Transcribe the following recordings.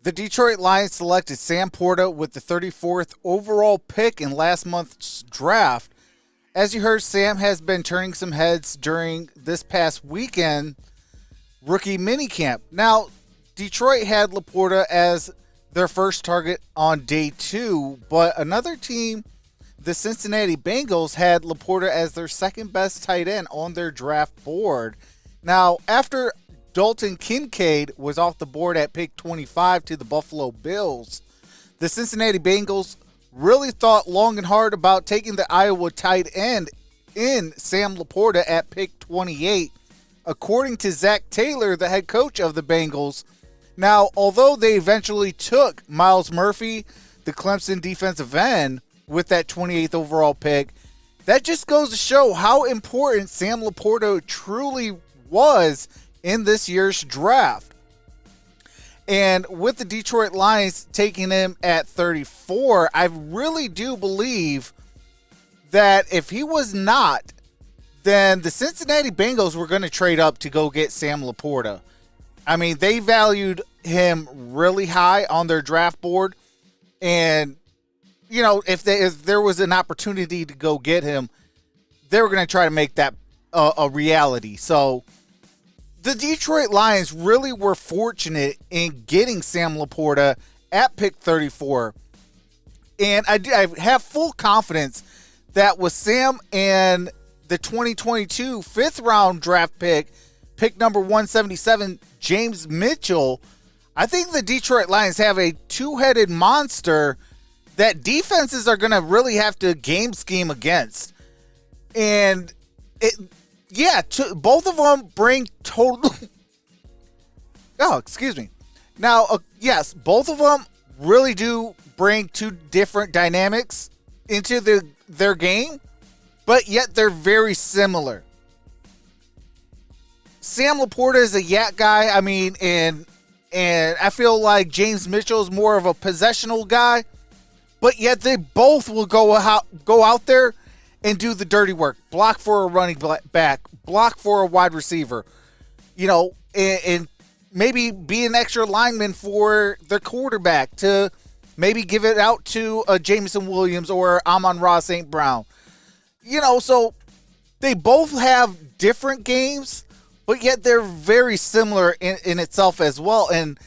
The Detroit Lions selected Sam LaPorta with the 34th overall pick in last month's draft. As you heard, Sam has been turning some heads during this past weekend rookie minicamp. Now, Detroit had LaPorta as their first target on day 2, but another team, the Cincinnati Bengals, had LaPorta as their second best tight end on their draft board. Now, after Dalton Kincaid was off the board at pick 25 to the Buffalo Bills, the Cincinnati Bengals really thought long and hard about taking the Iowa tight end in Sam LaPorta at pick 28, according to Zach Taylor, the head coach of the Bengals. Now, although they eventually took Myles Murphy, the Clemson defensive end, with that 28th overall pick, that just goes to show how important Sam LaPorta truly was in this year's draft. And with the Detroit Lions taking him at 34, I really do believe that if he was not, then the Cincinnati Bengals were going to trade up to go get Sam LaPorta. I mean, they valued him really high on their draft board. And, you know, if there was an opportunity to go get him, they were going to try to make that a reality. So the Detroit Lions really were fortunate in getting Sam LaPorta at pick 34. And I have full confidence that with Sam and the 2022 5th-round draft pick number 177, James Mitchell, I think the Detroit Lions have a two-headed monster that defenses are going to really have to game scheme against. And both of them bring total. Oh, excuse me. Now, yes, both of them really do bring two different dynamics into their game, but yet they're very similar. Sam LaPorta is a yak guy. I mean, and I feel like James Mitchell is more of a possessional guy, but yet they both will go out there and do the dirty work. Block for a running back, block for a wide receiver, you know, and maybe be an extra lineman for the quarterback to maybe give it out to a Jameson Williams or Amon-Ra St. Brown. You know, so they both have different games, but yet they're very similar in itself as well. And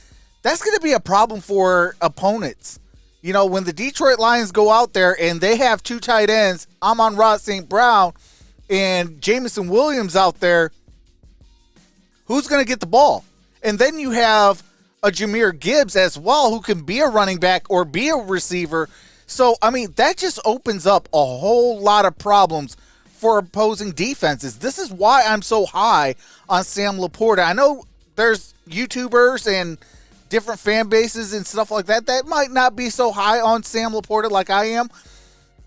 that's going to be a problem for opponents. You know, when the Detroit Lions go out there and they have two tight ends, Amon-Ra St. Brown and Jameson Williams out there, who's going to get the ball? And then you have a Jahmyr Gibbs as well, who can be a running back or be a receiver. So, I mean, that just opens up a whole lot of problems for opposing defenses. This is why I'm so high on Sam LaPorta. I know there's YouTubers and different fan bases and stuff like that might not be so high on Sam LaPorta like I am,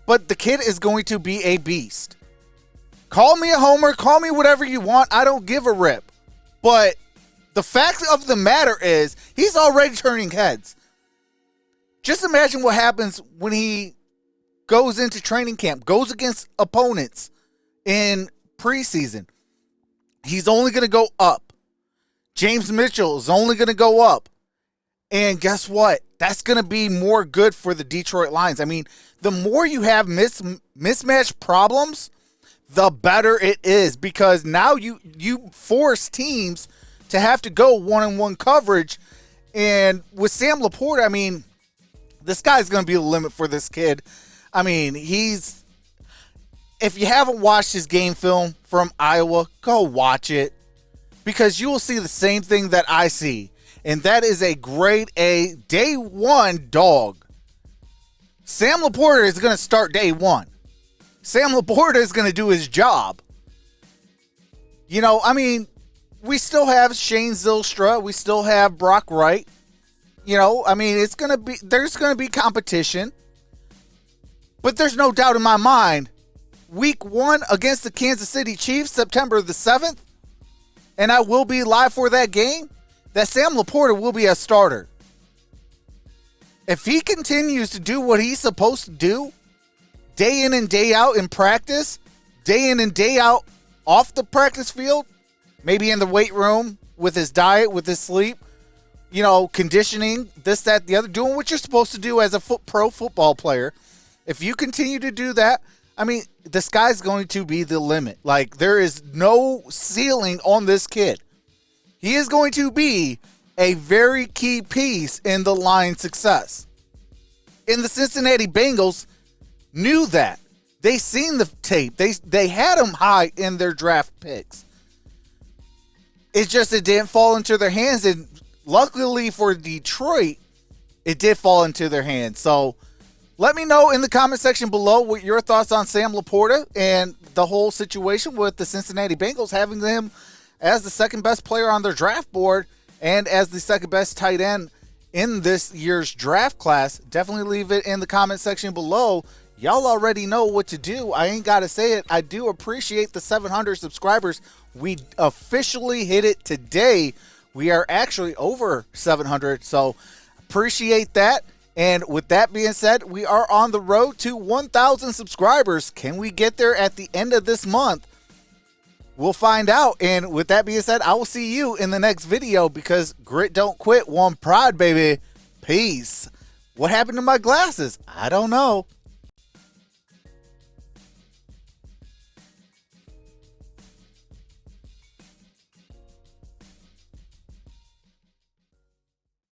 but the kid is going to be a beast. Call me a homer, call me whatever you want. I don't give a rip. But the fact of the matter is he's already turning heads. Just imagine what happens when he goes into training camp, goes against opponents in preseason. He's only going to go up. James Mitchell is only going to go up. And guess what? That's going to be more good for the Detroit Lions. I mean, the more you have mismatch problems, the better it is, because now you force teams to have to go one-on-one coverage. And with Sam LaPorta, I mean, the sky's going to be the limit for this kid. I mean, if you haven't watched his game film from Iowa, go watch it, because you will see the same thing that I see. And that is a grade A day one dog. Sam LaPorta is going to start day one. Sam LaPorta is going to do his job. You know, I mean, we still have Shane Zylstra. We still have Brock Wright. You know, I mean, there's going to be competition. But there's no doubt in my mind, week 1 against the Kansas City Chiefs, September the 7th, and I will be live for that game, that Sam LaPorta will be a starter. If he continues to do what he's supposed to do, day in and day out in practice, day in and day out off the practice field, maybe in the weight room, with his diet, with his sleep, conditioning, this, that, the other, doing what you're supposed to do as a pro football player. If you continue to do that, I mean, the sky's going to be the limit. Like, there is no ceiling on this kid. He is going to be a very key piece in the Lions' success. And the Cincinnati Bengals knew that. They seen the tape. They had him high in their draft picks. It's just it didn't fall into their hands. And luckily for Detroit, it did fall into their hands. So let me know in the comment section below what your thoughts on Sam LaPorta and the whole situation with the Cincinnati Bengals having them as the second best player on their draft board and as the second best tight end in this year's draft class. Definitely leave it in the comment section below. Y'all already know what to do. I ain't got to say it. I do appreciate the 700 subscribers. We officially hit it today. We are actually over 700, so appreciate that. And with that being said, we are on the road to 1,000 subscribers. Can we get there at the end of this month? We'll find out. And with that being said, I will see you in the next video, because grit don't quit, one pride, baby. Peace. What happened to my glasses? I don't know.